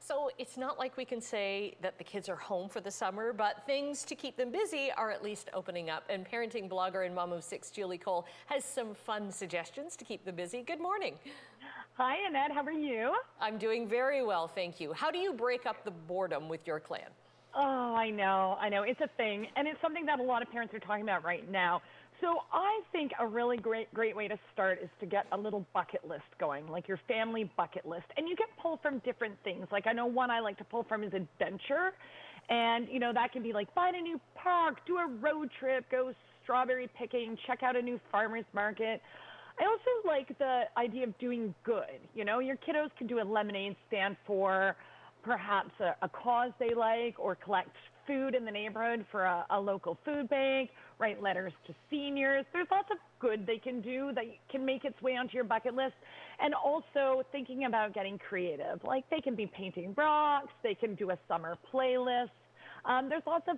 So it's not like we can say that the kids are home for the summer, but things to keep them busy are at least opening up. And parenting blogger and mom of 6, Julie Cole, has some fun suggestions to keep them busy. Good morning. Hi, Annette. How are you? I'm doing very well, thank you. How do you break up the boredom with your clan? Oh, I know. It's a thing, and it's something that a lot of parents are talking about right now. So I think a really great way to start is to get a little bucket list going, like your family bucket list. And you can pull from different things. Like I know one I like to pull from is adventure. And, that can be like find a new park, do a road trip, go strawberry picking, check out a new farmer's market. I also like the idea of doing good. Your kiddos can do a lemonade stand for perhaps a cause they like, or collect food in the neighborhood for a local food bank, write letters to seniors. There's lots of good they can do that can make its way onto your bucket list. And also thinking about getting creative. Like they can be painting rocks, they can do a summer playlist. There's lots of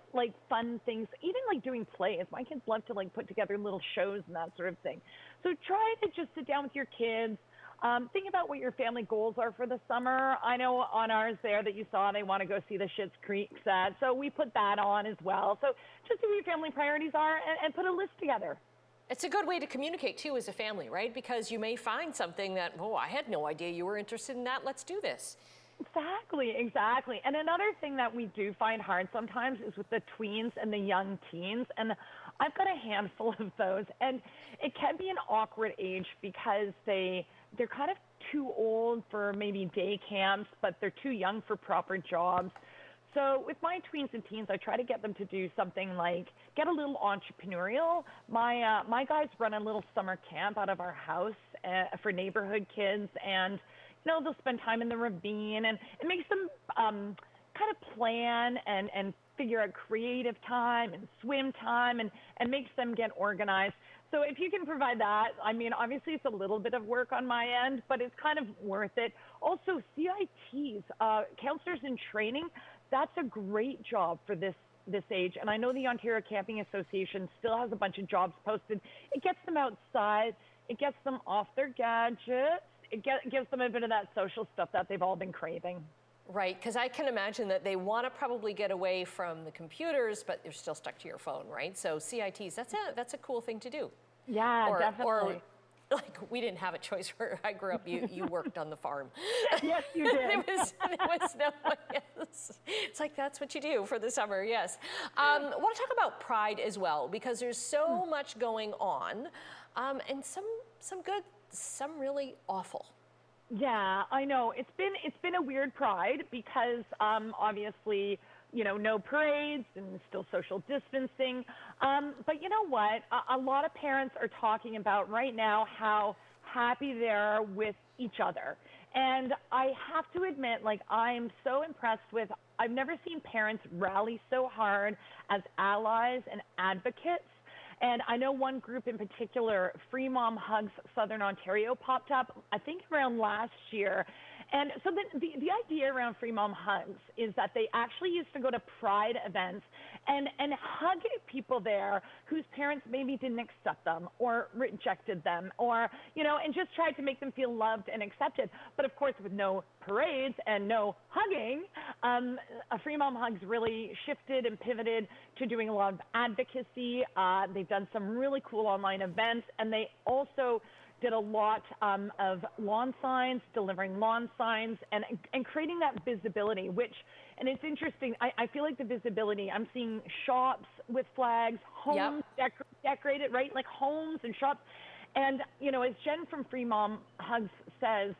fun things, even doing plays. My kids love to put together little shows and that sort of thing. So try to just sit down with your kids. Think about what your family goals are for the summer. I know on ours there that you saw they want to go see the Schitt's Creek set, so we put that on as well. So just see what your family priorities are and put a list together. It's a good way to communicate too as a family, right? Because you may find something that, oh, I had no idea you were interested in that. Let's do this. Exactly. And another thing that we do find hard sometimes is with the tweens and the young teens. And I've got a handful of those. And it can be an awkward age because they're kind of too old for maybe day camps, but they're too young for proper jobs. So with my tweens and teens, I try to get them to do something like get a little entrepreneurial. My guys run a little summer camp out of our house for neighborhood kids, and they'll spend time in the ravine, and it makes them kind of plan and figure out creative time and swim time and makes them get organized. So if you can provide that, obviously it's a little bit of work on my end, but it's kind of worth it. Also, CITs, counselors in training, that's a great job for this age. And I know the Ontario Camping Association still has a bunch of jobs posted. It gets them outside. It gets them off their gadgets. It gives them a bit of that social stuff that they've all been craving. Right, because I can imagine that they want to probably get away from the computers, but they're still stuck to your phone, right? So CITs, that's a cool thing to do. Yeah, definitely. Or we didn't have a choice where I grew up. You worked on the farm. Yes, you did. there was no yes. It's like that's what you do for the summer. Yes. I want to talk about pride as well, because there's so much going on, and some good, some really awful. Yeah, I know. It's been a weird pride because obviously, no parades and still social distancing. But you know what? A lot of parents are talking about right now how happy they are with each other. And I have to admit, I'm so impressed with, I've never seen parents rally so hard as allies and advocates. And I know one group in particular, Free Mom Hugs Southern Ontario, popped up, I think around last year. And so the idea around Free Mom Hugs is that they actually used to go to Pride events and hug people there whose parents maybe didn't accept them or rejected them, or, and just tried to make them feel loved and accepted. But of course, with no parades and no hugging, Free Mom Hugs really shifted and pivoted to doing a lot of advocacy. They've done some really cool online events, and they also did a lot of lawn signs, delivering lawn signs, and creating that visibility, and it's interesting, I feel like the visibility, I'm seeing shops with flags, homes decorated, right? Like homes and shops. And, as Jen from Free Mom Hugs says,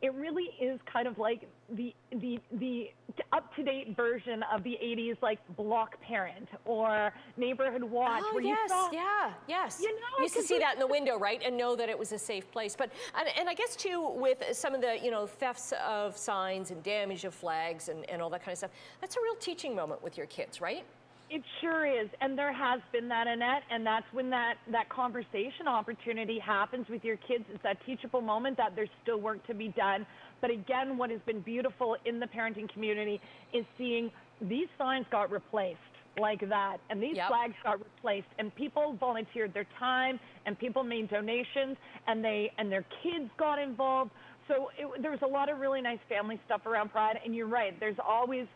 it really is kind of like the up-to-date version of the 80s, Block Parent or Neighborhood Watch. Oh, where yes, you saw, yes. You used to see that in the window, right, and know that it was a safe place. But and I guess, too, with some of the, thefts of signs and damage of flags and all that kind of stuff, that's a real teaching moment with your kids, right? It sure is, and there has been that, Annette, and that's when that conversation opportunity happens with your kids. It's that teachable moment that there's still work to be done. But again, what has been beautiful in the parenting community is seeing these signs got replaced like that, and these flags got replaced, and people volunteered their time, and people made donations, and their kids got involved. There was a lot of really nice family stuff around Pride, and you're right. There's always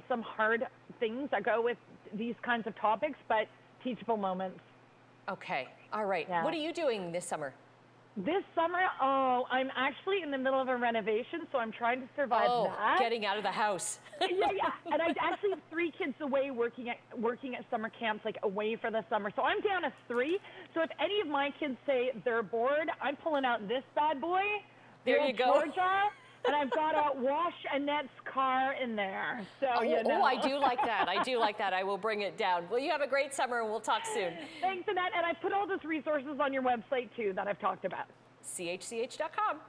some hard things that go with these kinds of topics, but teachable moments. Okay. All right. Yeah. What are you doing this summer? This summer, I'm actually in the middle of a renovation, so I'm trying to survive that. Getting out of the house. Yeah. And I actually have 3 kids away working at summer camps, like away for the summer. So I'm down to 3. So if any of my kids say they're bored, I'm pulling out this bad boy. There you go. Georgia, and I've got to wash Annette's car in there. So, I do like that. I do like that. I will bring it down. Well, you have a great summer, and we'll talk soon. Thanks, Annette. And I put all those resources on your website, too, that I've talked about. chch.com.